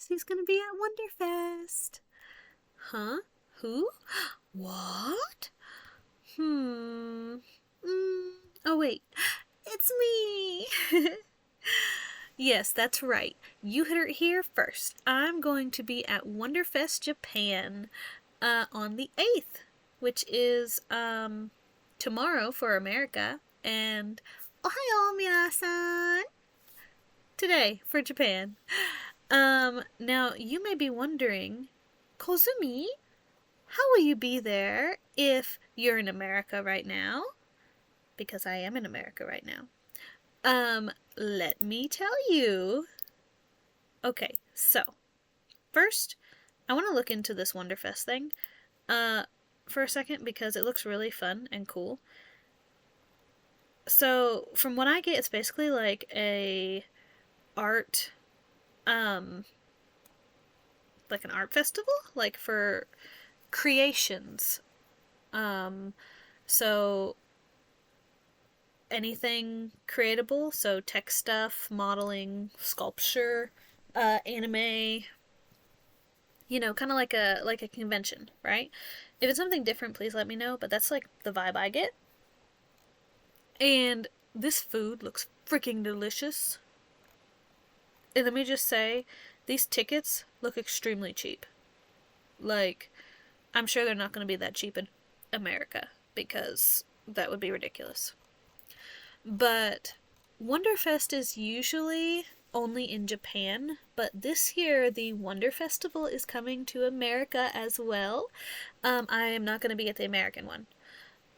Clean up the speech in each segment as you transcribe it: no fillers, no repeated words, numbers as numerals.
guess who's gonna be at Wonderfest? Huh? Who? What? Hmm. Oh, wait. It's me! Yes, that's right. You heard it here first. I'm going to be at Wonderfest Japan on the 8th, which is tomorrow for America, and Ohayo minasan! Today for Japan. Now you may be wondering, Kozumi, how will you be there if you're in America right now? Because I am in America right now. Let me tell you. Okay, so first, I want to look into this Wonderfest thing, for a second because it looks really fun and cool. So from what I get, it's basically like a art, um, like an art festival, like for creations. Um, so anything creatable, so tech stuff, modeling, sculpture, anime, kind of like a convention, right? If it's something different, please let me know, but that's like the vibe I get. And this food looks freaking delicious. And let me just say, these tickets look extremely cheap. Like, I'm sure they're not going to be that cheap in America because that would be ridiculous. But Wonderfest is usually only in Japan, but this year the Wonder Festival is coming to America as well. I am not going to be at the American one,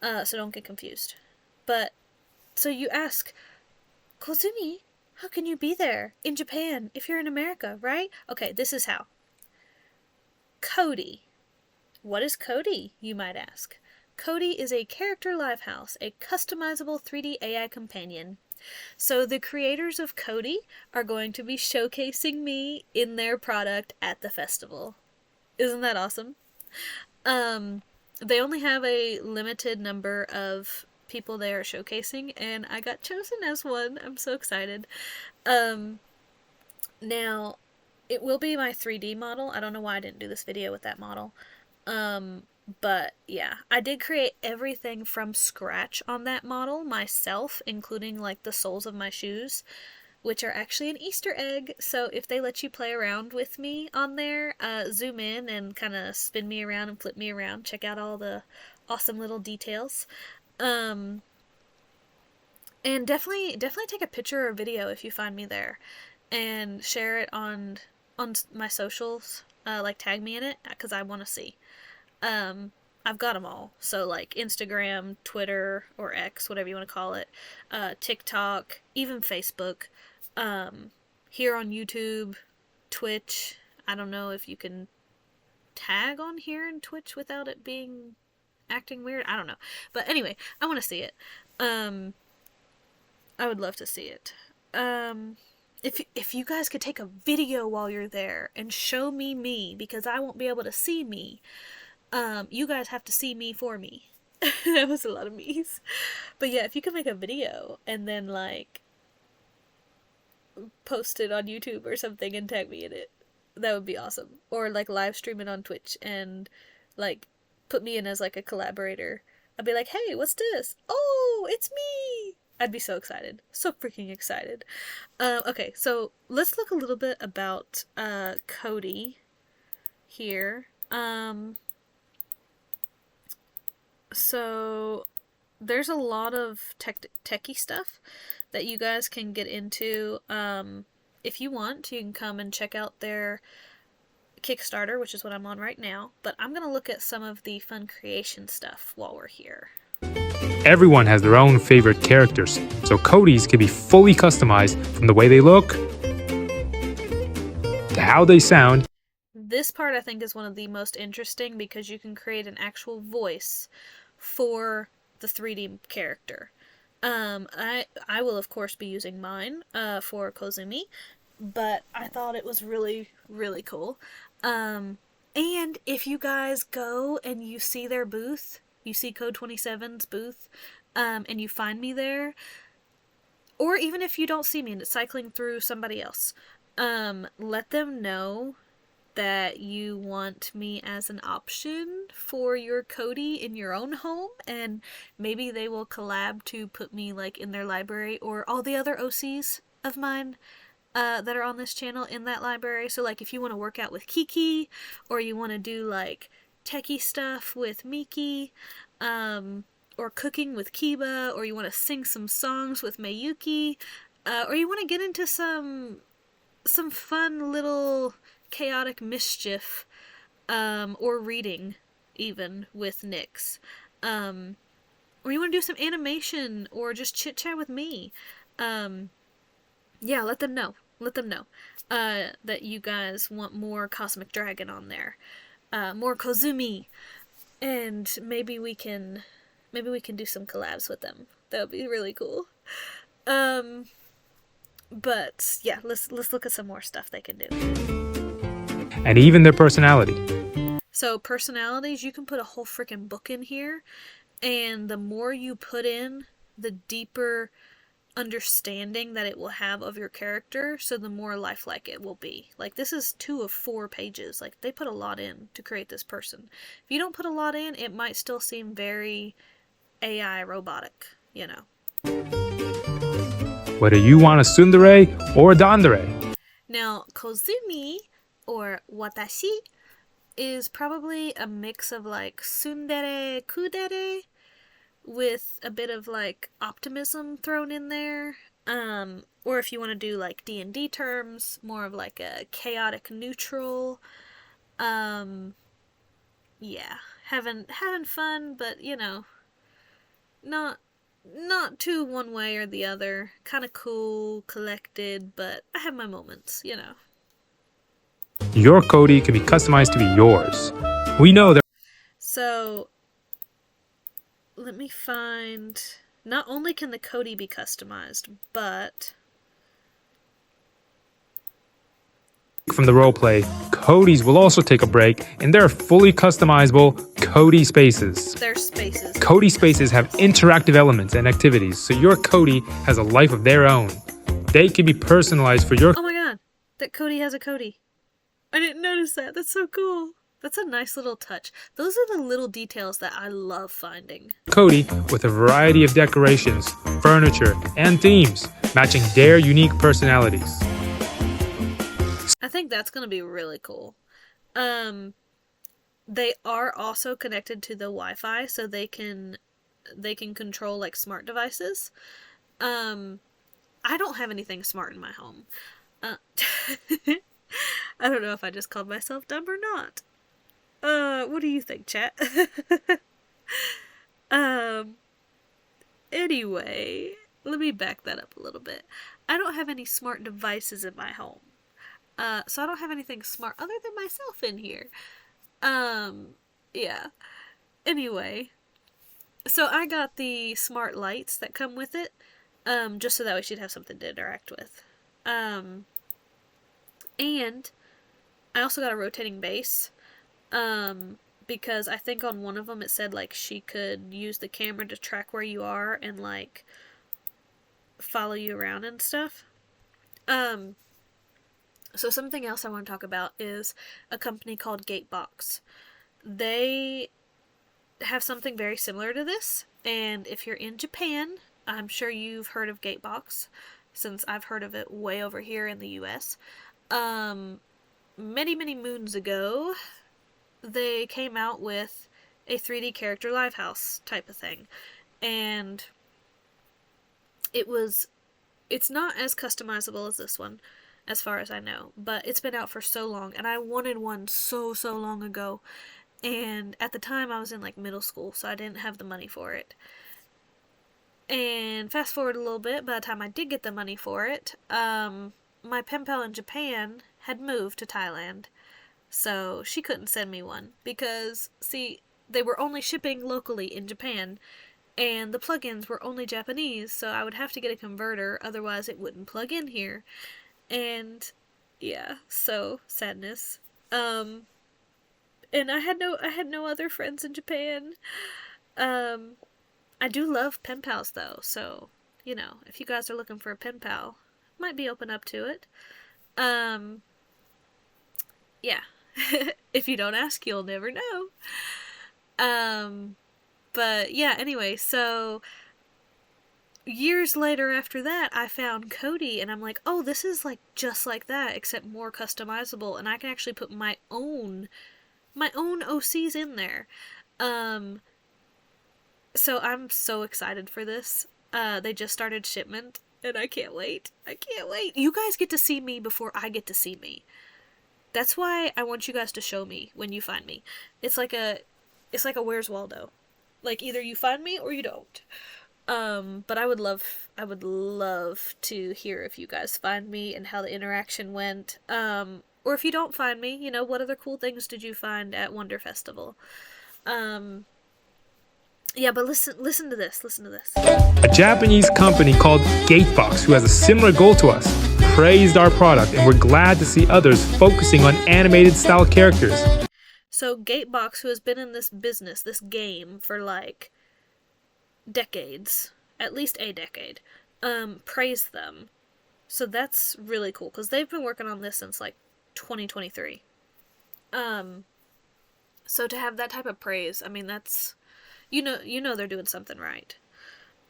so don't get confused. But, so you ask, Kozumi, how can you be there in Japan if you're in America, right? Okay, this is how. Cody. What is Cody, you might ask? Cody is a character livehouse, a customizable 3D AI companion. So the creators of Cody are going to be showcasing me in their product at the festival. Isn't that awesome? They only have a limited number of people they are showcasing, and I got chosen as one. I'm so excited. Now, it will be my 3D model. I don't know why I didn't do this video with that model. But yeah, I did create everything from scratch on that model myself, including like the soles of my shoes, which are actually an Easter egg. So if they let you play around with me on there, zoom in and kind of spin me around and flip me around, check out all the awesome little details. And definitely take a picture or video if you find me there, and share it on my socials. Like tag me in it because I want to see. I've got them all. So like Instagram, Twitter, or X, whatever you want to call it, TikTok, even Facebook, here on YouTube, Twitch. I don't know if you can tag on here in Twitch without it being acting weird. I don't know. But anyway, I want to see it. I would love to see it. If you guys could take a video while you're there and show me because I won't be able to see me. You guys have to see me for me. That was a lot of me's. But yeah, if you could make a video and then like post it on YouTube or something and tag me in it, that would be awesome. Or like live stream it on Twitch and like put me in as like a collaborator. I'd be like, hey, what's this? Oh, it's me! I'd be so excited. So freaking excited. Okay, so let's look a little bit about Cody here. So there's a lot of techie stuff that you guys can get into. If you want, you can come and check out their Kickstarter, which is what I'm on right now. But I'm going to look at some of the fun creation stuff while we're here. Everyone has their own favorite characters, so Cody's can be fully customized from the way they look to how they sound. This part I think is one of the most interesting because you can create an actual voice for the 3D character. I will of course be using mine for Kozumi, but I thought it was really, really cool. And if you guys go and you see their booth, you see Code 27's booth, and you find me there, or even if you don't see me and it's cycling through somebody else, Let them know that you want me as an option for your Cody in your own home, and maybe they will collab to put me like in their library or all the other OCs of mine that are on this channel in that library. So like if you want to work out with Kiki, or you want to do like techie stuff with Miki, or cooking with Kiba, or you want to sing some songs with Mayuki, or you want to get into some fun little chaotic mischief, or reading even with Nyx, or you want to do some animation or just chit chat with me, yeah, let them know. Let them know that you guys want more Cosmic Dragon on there, more Kozumi, and maybe we can do some collabs with them. That would be really cool. But yeah, let's look at some more stuff they can do. And even their personality. So personalities, you can put a whole freaking book in here, and the more you put in, the deeper understanding that it will have of your character, so the more lifelike it will be. Like, this is 2 of 4 pages. Like, they put a lot in to create this person. If you don't put a lot in, it might still seem very AI robotic, you know. Whether you want a tsundere or a dandere. Now, Kozumi, or Watashi, is probably a mix of like tsundere, kudere, with a bit of like optimism thrown in there. Or if you want to do like D&D terms, more of like a chaotic neutral. Yeah, having fun, but you know, not too one way or the other. Kind of cool, collected, but I have my moments, you know. Your Cody can be customized to be yours. We know that. So, let me find... Not only can the Cody be customized, but... From the roleplay, Codys will also take a break, and there are fully customizable Cody spaces. They're spaces. Cody spaces have interactive elements and activities, so your Cody has a life of their own. They can be personalized for your... Oh my god! That Cody has a Cody. I didn't notice that. That's so cool. That's a nice little touch. Those are the little details that I love finding. Cody with a variety of decorations, furniture, and themes, matching their unique personalities. I think that's going to be really cool. They are also connected to the Wi-Fi, so they can control like smart devices. I don't have anything smart in my home. I don't know if I just called myself dumb or not. What do you think, chat? Anyway, let me back that up a little bit. I don't have any smart devices in my home. So I don't have anything smart other than myself in here. Yeah. Anyway, so I got the smart lights that come with it, just so that way she'd have something to interact with. And I also got a rotating base, because I think on one of them it said, like, she could use the camera to track where you are and, like, follow you around and stuff. So something else I want to talk about is a company called Gatebox. They have something very similar to this, and if you're in Japan, I'm sure you've heard of Gatebox, since I've heard of it way over here in the US. Many, many moons ago, they came out with a 3D character live house type of thing, and it's not as customizable as this one, as far as I know, but it's been out for so long, and I wanted one so long ago, and at the time I was in like middle school, so I didn't have the money for it. And fast forward a little bit, by the time I did get the money for it, my pen pal in Japan had moved to Thailand, so she couldn't send me one, because, see, they were only shipping locally in Japan, and the plugins were only Japanese, so I would have to get a converter, otherwise it wouldn't plug in here. And yeah, so sadness. And I had no other friends in Japan. I do love pen pals though, so you know, if you guys are looking for a pen pal, might be open up to it. Um, yeah. If you don't ask, you'll never know. Um, but yeah, anyway, so years later after that, I found Cody and I'm like, oh, this is like just like that, except more customizable, and I can actually put my own OCs in there. Um, so I'm so excited for this. They just started shipment, and I can't wait. I can't wait. You guys get to see me before I get to see me. That's why I want you guys to show me when you find me. It's like a Where's Waldo. Like either you find me or you don't. But I would love to hear if you guys find me and how the interaction went. Or if you don't find me, what other cool things did you find at Wonder Festival? Um, yeah, but listen to this. Listen to this. A Japanese company called Gatebox, who has a similar goal to us, praised our product, and we're glad to see others focusing on animated style characters. So Gatebox, who has been in this business, this game for like decades, at least a decade, praised them. So that's really cool because they've been working on this since like 2023. Um, so to have that type of praise, I mean that's you know they're doing something right.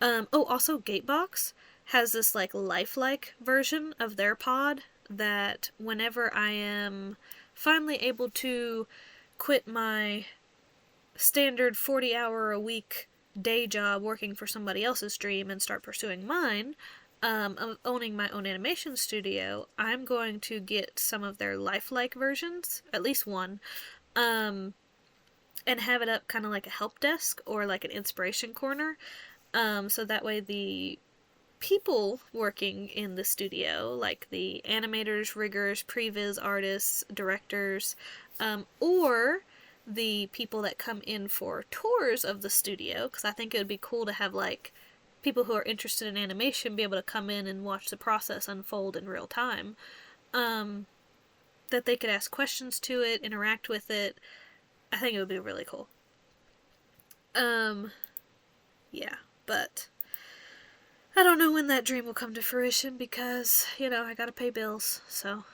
Oh, also Gatebox has this like lifelike version of their pod that whenever I am finally able to quit my standard 40-hour a week day job working for somebody else's dream and start pursuing mine, of owning my own animation studio, I'm going to get some of their lifelike versions, at least one, um, and have it up kind of like a help desk or like an inspiration corner. So that way the people working in the studio, like the animators, riggers, previs artists, directors, or the people that come in for tours of the studio, because I think it would be cool to have like people who are interested in animation be able to come in and watch the process unfold in real time. Um, that they could ask questions to it, interact with it. I think it would be really cool. Um, yeah, but I don't know when that dream will come to fruition because, I gotta pay bills, so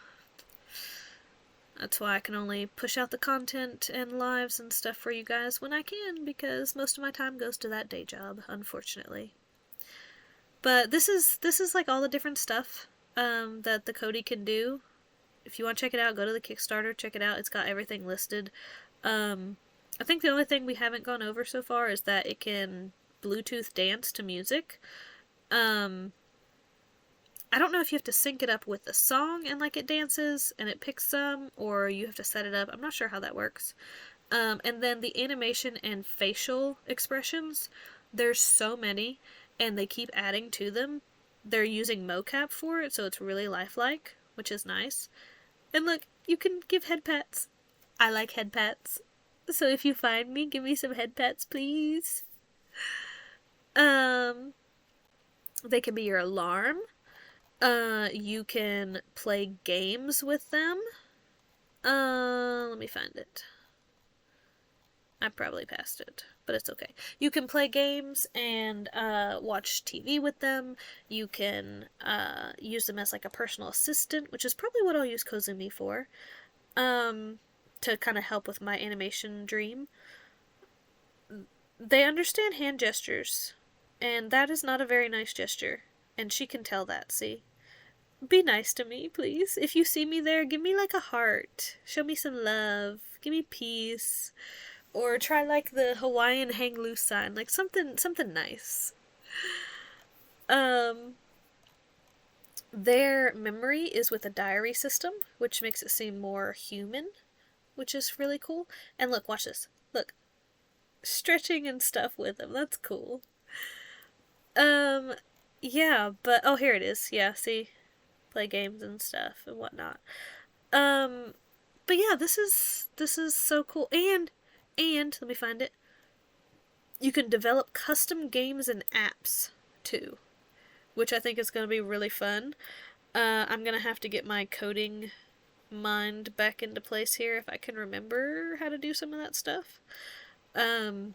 that's why I can only push out the content and lives and stuff for you guys when I can, because most of my time goes to that day job, unfortunately. But this is like all the different stuff that the Cody can do. If you want to check it out, go to the Kickstarter, check it out. It's got everything listed. I think the only thing we haven't gone over so far is that it can Bluetooth dance to music. Um, I don't know if you have to sync it up with the song and like it dances and it picks some, or you have to set it up. I'm not sure how that works. And then the animation and facial expressions, there's so many, and they keep adding to them. They're using mocap for it, so it's really lifelike, which is nice. And look, you can give head pats. I like head pats. So if you find me, give me some head pats, please. Um, they can be your alarm. You can play games with them. Let me find it. I probably passed it, but it's okay. You can play games and watch TV with them. You can use them as like a personal assistant, which is probably what I'll use Kozumi for, to kind of help with my animation dream. They understand hand gestures, and that is not a very nice gesture, and she can tell that, see? Be nice to me, please. If you see me there, give me like a heart. Show me some love. Give me peace. Or try like the Hawaiian hang loose sign, like something nice. Um their memory is with a diary system, which makes it seem more human, which is really cool. And look, watch this. Look. Stretching and stuff with them. That's cool. Um yeah, but oh, here it is. Yeah, see? Play games and stuff and whatnot. Um but yeah, this is so cool. And let me find it. You can develop custom games and apps too, which I think is going to be really fun. I'm going to have to get my coding mind back into place here if I can remember how to do some of that stuff. Um,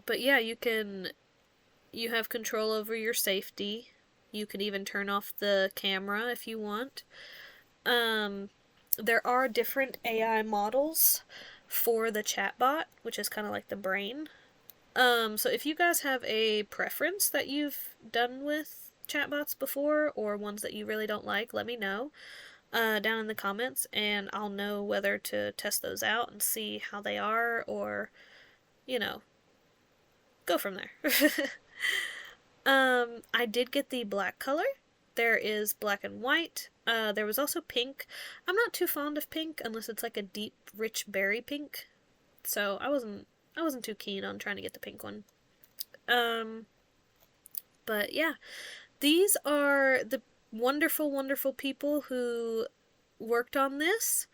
but yeah, you have control over your safety. You could even turn off the camera if you want. There are different AI models for the chatbot, which is kind of like the brain. So if you guys have a preference that you've done with chatbots before, or ones that you really don't like, let me know down in the comments, and I'll know whether to test those out and see how they are, or, you know, go from there. I did get the black color. There is black and white. There was also pink. I'm not too fond of pink unless it's like a deep, rich berry pink. So I wasn't too keen on trying to get the pink one. But yeah, these are the wonderful, wonderful people who worked on this.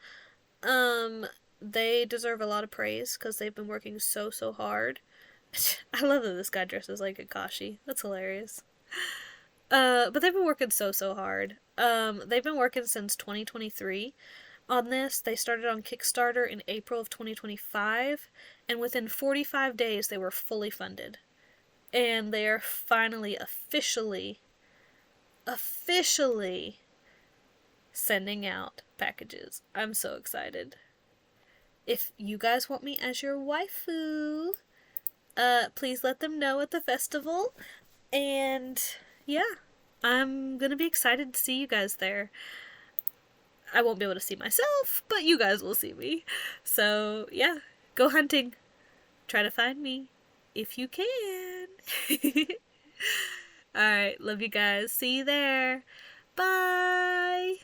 They deserve a lot of praise because they've been working so, so hard. I love that this guy dresses like Kakashi. That's hilarious. But they've been working so, so hard. They've been working since 2023 on this. They started on Kickstarter in April of 2025, and within 45 days they were fully funded. And they are finally officially sending out packages. I'm so excited. If you guys want me as your waifu, please let them know at the festival. And yeah, I'm gonna be excited to see you guys there. I won't be able to see myself, but you guys will see me. So yeah, go hunting. Try to find me if you can. Alright, love you guys. See you there. Bye!